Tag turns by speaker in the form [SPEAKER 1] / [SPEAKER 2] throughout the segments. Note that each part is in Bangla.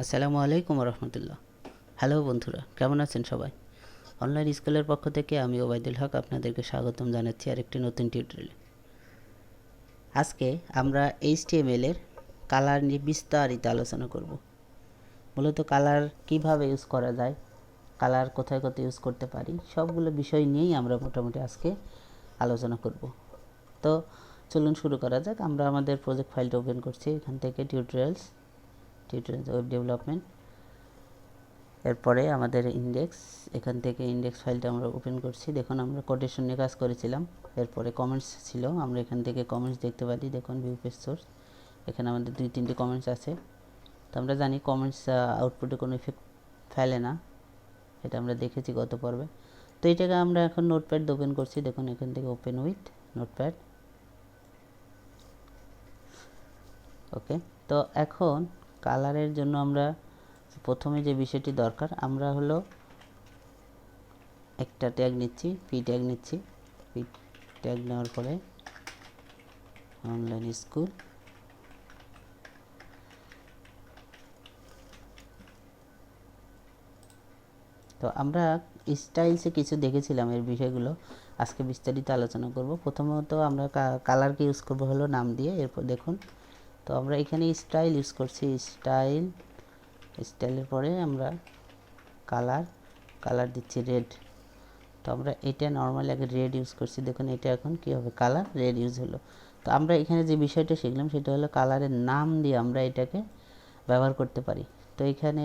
[SPEAKER 1] আসসালামু আলাইকুম রহমতুল্লাহ। হ্যালো বন্ধুরা, কেমন আছেন সবাই? অনলাইন স্কুলের পক্ষ থেকে আমি ওবায়দুল হক আপনাদেরকে স্বাগতম জানাচ্ছি আরেকটি নতুন টিউটোরিয়ালে। আজকে আমরা এইচটিএমএল এর কালার নিয়ে বিস্তারিত আলোচনা করব। মূলত কালার কিভাবে ইউজ করা যায়, কালার কোথায় কোথায় ইউজ করতে পারি, সবগুলো বিষয় নিয়েই আমরা মোটামুটি আজকে আলোচনা করব। তো চলুন শুরু করা যাক। আমরা আমাদের প্রজেক্ট ফাইলটা ওপেন করছি, এখান থেকে টিউটোরিয়ালস ওয়েব ডেভেলপমেন্ট, এরপরে আমাদের ইন্ডেক্স, এখান থেকে ইন্ডেক্স ফাইলটা আমরা ওপেন করছি। দেখুন আমরা কোটেশন নিয়ে কাজ করেছিলাম, এরপরে কমেন্টস ছিল, আমরা এখান থেকে কমেন্টস দেখতে পারি। দেখুন ভিউ পেজ সোর্স, এখানে আমাদের 2-3টি কমেন্টস আছে। তো আমরা জানি কমেন্টস আউটপুটে কোনো ইফেক্ট ফেলে না, এটা আমরা দেখেছি গত পর্বে। তো এটাকে আমরা এখন নোটপ্যাড ওপেন করছি। দেখুন এখান থেকে ওপেন উইথ নোটপ্যাড। ওকে, তো এখন কালারের জন্য আমরা প্রথমে যে বিষয়টি দরকার, আমরা হলো একটা ট্যাগ নিচ্ছি, পি ট্যাগ নিচ্ছি। পি ট্যাগ নেওয়ার পরে অনলাইন স্কুল, তো আমরা স্টাইলসে কিছু দেখেছিলাম, এর বিষয়গুলো আজকে বিস্তারিত আলোচনা করব। প্রথমত আমরা কালারকে ইউজ করব হলো নাম দিয়ে। এরপর দেখুন, তো আমরা এখানে স্টাইল ইউজ করছি, স্টাইলের পরে আমরা কালার দিচ্ছি রেড। তো আমরা এটা নর্মালি আগে রেড ইউজ করছি, দেখুন এটা এখন কী হবে, কালার রেড ইউজ হলো। তো আমরা এখানে যে বিষয়টা শিখলাম সেটা হলো কালারের নাম দিয়ে আমরা এটাকে ব্যবহার করতে পারি। তো এখানে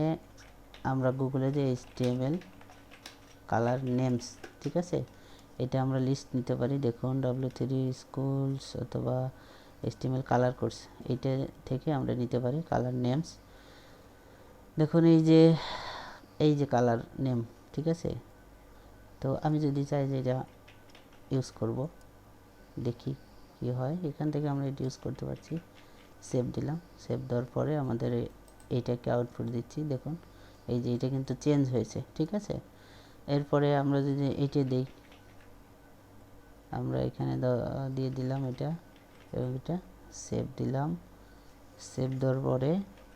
[SPEAKER 1] আমরা গুগলে যে HTML কালার নেমস, ঠিক আছে, এটা আমরা লিস্ট নিতে পারি। দেখুন W3 স্কুলস অথবা HTML কালার কোর্স, এইটা থেকে আমরা নিতে পারি কালার নেমস। দেখুন এই যে কালার নেম, ঠিক আছে। তো আমি যদি চাই যে এটা ইউজ করব, দেখি কি হয়। এখান থেকে আমরা এটা ইউজ করতে পারছি। সেভ দিলাম, সেভ দেওয়ার পরে আমাদের এইটাকে আউটপুট দিচ্ছি। দেখুন এই যে এটা কিন্তু চেঞ্জ হয়েছে, ঠিক আছে। এরপরে আমরা যদি এইটা দিই, আমরা এখানে দিয়ে দিলাম এটা এবং এটা সেভ দিলাম। সেভ দেওয়ার পরে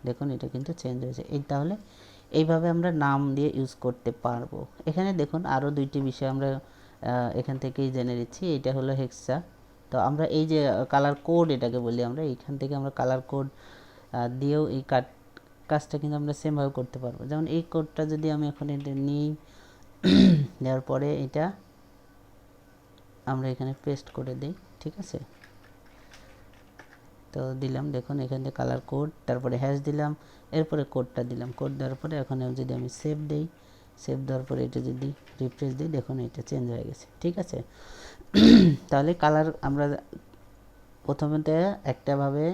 [SPEAKER 1] দেখুন এটা কিন্তু চেঞ্জ হয়েছে। এই তাহলে এইভাবে আমরা নাম দিয়ে ইউজ করতে পারবো। এখানে দেখুন আরও 2টি বিষয় আমরা এখান থেকেই জেনে নিচ্ছি। এটা হলো হেক্সা। তো আমরা এই যে কালার কোড এটাকে বলি, আমরা এইখান থেকে আমরা কালার কোড দিয়েও এই কাজটা কিন্তু আমরা সেমভাবে করতে পারবো। যেমন এই কোডটা যদি আমি এখন এটা নিই, নেওয়ার পরে এটা আমরা এখানে পেস্ট করে দিই, ঠিক আছে। তো দিলাম, দেখুন এখানে কালার কোড, তারপরে হ্যাশ দিলাম, এরপরে কোডটা দিলাম। কোড দেওয়ার পরে এখন যদি আমি সেভ দিই, সেভ দেওয়ার পরে এটা যদি রিফ্রেশ দিই, দেখুন এটা চেঞ্জ হয়ে গেছে, ঠিক আছে। তাহলে কালার আমরা প্রথমেতে একটাভাবে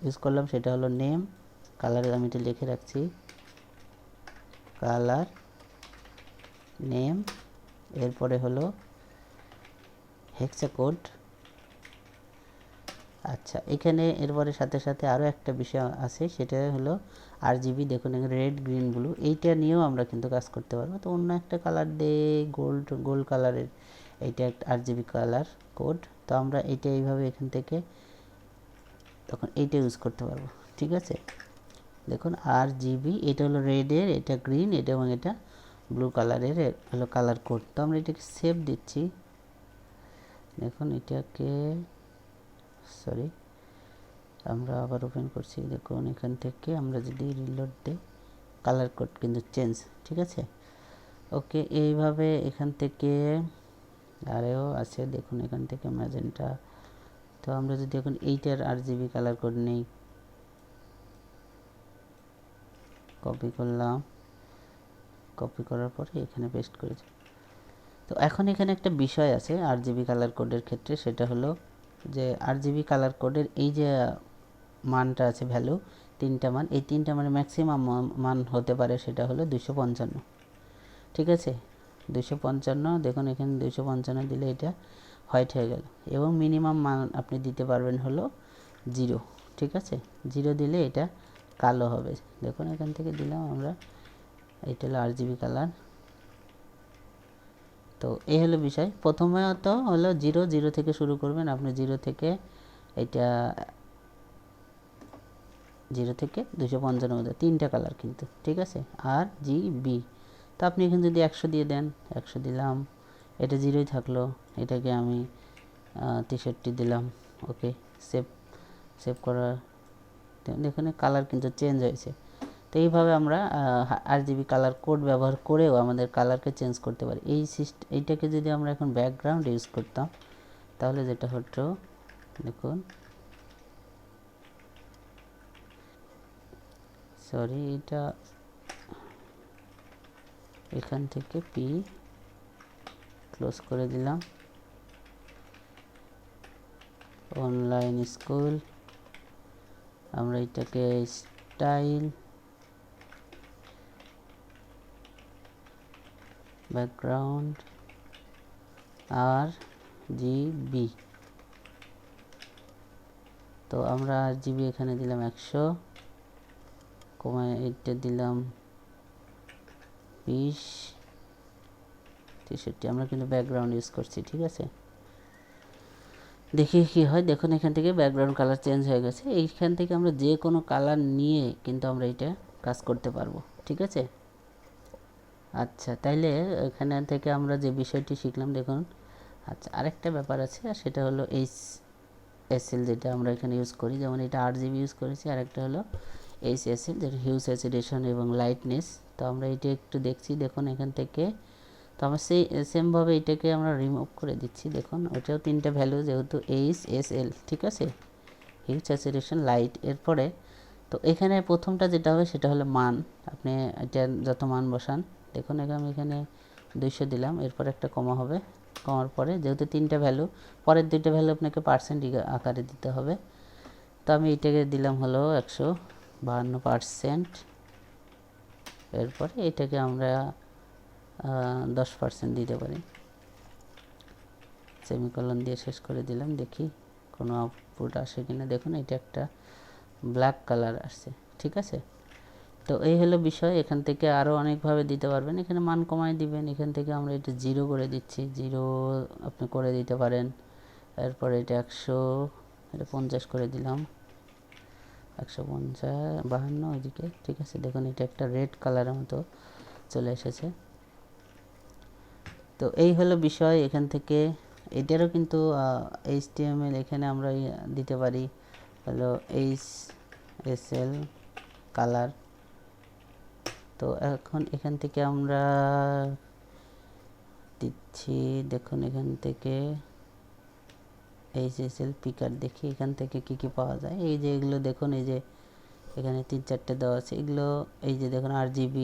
[SPEAKER 1] ইউজ করলাম, সেটা হলো নেম। কালার আমি এটা লিখে রাখছি, কালার নেম। এরপরে হলো হেক্সা কোড। আচ্ছা, এখানে এরপরে সাথে সাথে আরও একটা বিষয় আছে, সেটা হলো RGB। দেখুন এখানে রেড গ্রিন ব্লু, এইটা নিয়েও আমরা কিন্তু কাজ করতে পারবো। তো অন্য একটা কালার দিয়ে গোল্ড কালারের, এইটা একটা RGB কালার কোড। তো আমরা এইটা এইভাবে এখান থেকে তখন এইটা ইউজ করতে পারবো, ঠিক আছে। দেখুন RGB, এটা হলো রেডের, এটা গ্রিন, এটা এবং এটা ব্লু কালারের হলো কালার কোড। তো আমরা এটাকে সেভ দিচ্ছি। দেখুন এটাকে সরি আমরা আবার ওপেন করছি। দেখুন এখান থেকে আমরা যদি রিলোড দিই, কালার কোড কিন্তু চেঞ্জ, ঠিক আছে। ওকে, এইভাবে এখান থেকে আরও আছে। দেখুন এখান থেকে ম্যাজেন্টা। তো আমরা যদি এখন এইটার RGB কালার কোড নেই, কপি করলাম, কপি করার পরে এখানে পেস্ট করেছি। তো এখন এখানে একটা বিষয় আছে RGB কালার কোডের ক্ষেত্রে, সেটা হলো যে RGB কালার কোডের এই যে মানটা আছে, ভ্যালু 3টা মান, এই 3টা মানে ম্যাক্সিমাম মান হতে পারে, সেটা হলো 255, ঠিক আছে। 255, দেখুন এখানে 255 দিলে এটা হোয়াইট হয়ে গেল। এবং মিনিমাম মান আপনি দিতে পারবেন হলো 0, ঠিক আছে। 0 দিলে এটা কালো হবে। দেখুন এখান থেকে দিলাম আমরা, এটা হলো RGB কালার। তো এই হলো বিষয়। প্রথমত হলো 0 থেকে শুরু করবেন আপনি, 0 থেকে এটা 0 থেকে 255 মধ্যে 3টা কালার কিন্তু, ঠিক আছে। আর জি বি, তো আপনি এখানে যদি 100 দিয়ে দেন, 100 দিলাম, এটা 0ই থাকলো, এটাকে আমি 63 দিলাম। ওকে, সেভ করার দেখুন কালার কিন্তু চেঞ্জ হয়েছে। তো এইভাবে আমরা RGB কালার কোড ব্যবহার করেও আমাদের কালারকে চেঞ্জ করতে পারি। এইটাকে যদি আমরা এখন ব্যাকগ্রাউন্ড ইউজ করতাম, তাহলে যেটা হতো দেখুন, সরি, এটা এখান থেকে পি ক্লোজ করে দিলাম, অনলাইন স্কুল, আমরা এটাকে স্টাইল ব্যাকগ্রাউন্ড RGB, তো আমরা RGB এখানে দিলাম 100, কমায় এটা দিলাম 20, 63, আমরা কিন্তু ব্যাকগ্রাউন্ড ইউজ করছি, ঠিক আছে। দেখি কি হয়, দেখুন এখান থেকে ব্যাকগ্রাউন্ড কালার চেঞ্জ হয়ে গেছে। এইখান থেকে আমরা যে কোনো কালার নিয়ে কিন্তু আমরা এটা কাজ করতে পারবো, ঠিক আছে। আচ্ছা, তাইলে এখানে থেকে আমরা যে বিষয়টি শিখলাম দেখুন। আচ্ছা, আরেকটা ব্যাপার আছে, আর সেটা হলো HSL, যেটা আমরা এখানে ইউজ করি, যেমন এটা RGB ইউজ করেছি, আরেকটা হলো HSL, যেটা হিউ স্যাচুরেশন এবং লাইটনেস। তো আমরা এটা একটু দেখছি, দেখুন এখান থেকে, তো আমরা সেমভাবে এটাকে আমরা রিমুভ করে দিচ্ছি। দেখুন ওটাও 3টা ভ্যালু, যেহেতু HSL, ঠিক আছে, হিউ স্যাচুরেশন লাইট। এরপরে তো এখানে প্রথমটা যেটা হবে সেটা হলো মান, আপনি এটা যত মান বসান, দেখুন আমি এখানে 200 দিলাম, এরপর একটা কমা হবে, কমার পরে যেহেতু 3টা ভ্যালু, পরের 2টা ভ্যালু আপনাকে পার্সেন্ট আকারে দিতে হবে। তো আমি এটাকে দিলাম হলো 152%, এরপরে এটাকে আমরা 10% দিতে পারি, সেমিকলন দিয়ে শেষ করে দিলাম। দেখি কোনো আউটপুট আসে কিনা, দেখুন এটা একটা ব্ল্যাক কালার আসছে, ঠিক আছে। তো এই হলো বিষয়, এখান থেকে আরও অনেকভাবে দিতে পারবেন, এখানে মান কমায় দিবেন, এখান থেকে আমরা এটা 0 করে দিচ্ছি, 0 আপনি করে দিতে পারেন। এরপরে এটা 100, এটা 50 করে দিলাম, 150, 52 ওইদিকে, ঠিক আছে। দেখুন এটা একটা রেড কালারের মতো চলে এসেছে। তো এই হলো বিষয়, এখান থেকে এটারও কিন্তু HTML এখানে আমরা দিতে পারি হলো HSL কালার। তো এখন এখান থেকে আমরা দিচ্ছি, দেখুন এখান থেকে HSL পিকার, দেখি এখান থেকে কি কি পাওয়া যায়। এই যে এগুলো দেখুন, এই যে এখানে 3-4টে দেওয়া আছে, এগুলো এই যে দেখুন RGB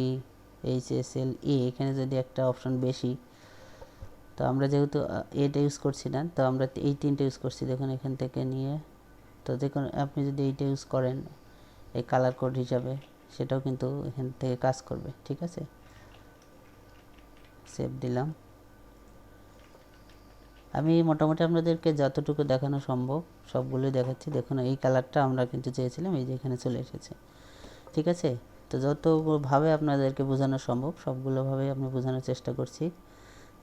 [SPEAKER 1] HSL এখানে যদি একটা অপশন বেশি, তো আমরা যেহেতু এটা ইউজ করছি না, তো আমরা এই 3টে ইউজ করছি, দেখুন এখান থেকে নিয়ে। তো দেখুন আপনি যদি এইটা ইউজ করেন এই কালার কোড হিসাবে, সেটাও কিন্তু এখান থেকে কাজ করবে, ঠিক আছে। সেভ দিলাম। আমি মোটামুটি আপনাদেরকে যতটুকু দেখানো সম্ভব সবগুলোই দেখাচ্ছি। দেখুন এই কালারটা আমরা কিন্তু চেয়েছিলাম, এই যে এখানে চলে এসেছে, ঠিক আছে। তো যতভাবে আপনাদেরকে বোঝানো সম্ভব সবগুলোভাবেই আমি বোঝানোর চেষ্টা করছি।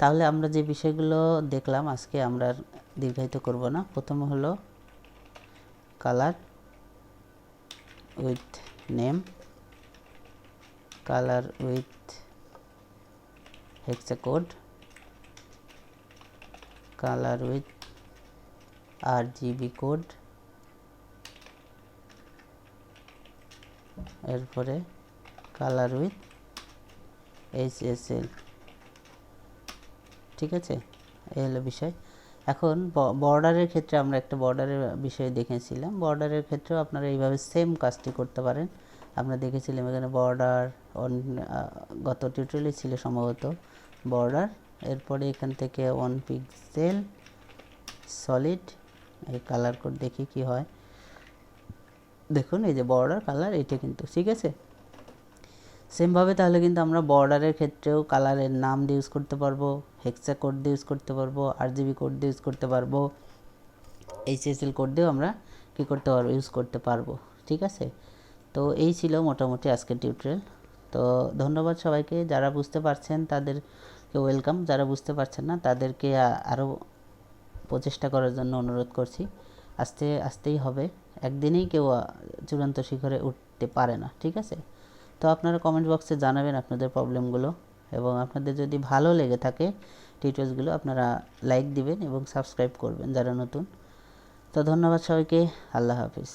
[SPEAKER 1] তাহলে আমরা যে বিষয়গুলো দেখলাম আজকে, আমরা দীর্ঘায়িত করব না। প্রথমে হলো colour with name, colour with hexacode, colour with RGB code, এরপরে কালার উইথ HSL, ঠিক আছে। এই হলো বিষয়। এখন বর্ডারের ক্ষেত্রে আমরা একটা বর্ডারের বিষয় দেখেছিলাম, বর্ডারের ক্ষেত্রেও আপনারা এইভাবে সেম কাজটি করতে পারেন। আমরা দেখেছিলাম এখানে বর্ডার গত টিউটোরিয়ালে ছিল সম্ভবত বর্ডার, এরপরে এখান থেকে 1 পিক্সেল সলিড, এই কালার কোড দেখি কি হয়। দেখুন এই যে বর্ডার কালার, এটা কিন্তু ঠিক আছে। সেমভাবে তাহলে কিন্তু আমরা বর্ডারের ক্ষেত্রেও কালারের নাম দিয়ে ইউজ করতে পারবো, হেক্সা কোড দিয়ে ইউজ করতে পারবো, RGB কোড দিয়ে ইউজ করতে পারবো, HSL কোড দিয়েও আমরা কী করতে পারবো, ইউজ করতে পারবো, ঠিক আছে। তো এই ছিল মোটামুটি আজকের টিউটোরিয়াল। তো ধন্যবাদ সবাইকে, যারা বুঝতে পারছেন তাদেরকে ওয়েলকাম, যারা বুঝতে পারছেন না তাদেরকে আরও প্রচেষ্টা করার জন্য অনুরোধ করছি। আসতেই হবে। একদিনেই কেউ চূড়ান্ত শিখরে উঠতে পারে না, ঠিক আছে? তো আপনারা কমেন্ট বক্সে জানাবেন আপনাদের প্রবলেমগুলো, এবং আপনাদের যদি ভালো লেগে থাকে টিউটোরিয়ালসগুলো আপনারা লাইক দিবেন এবং সাবস্ক্রাইব করবেন যারা নতুন। তো ধন্যবাদ সবাইকে, আল্লাহ হাফিজ।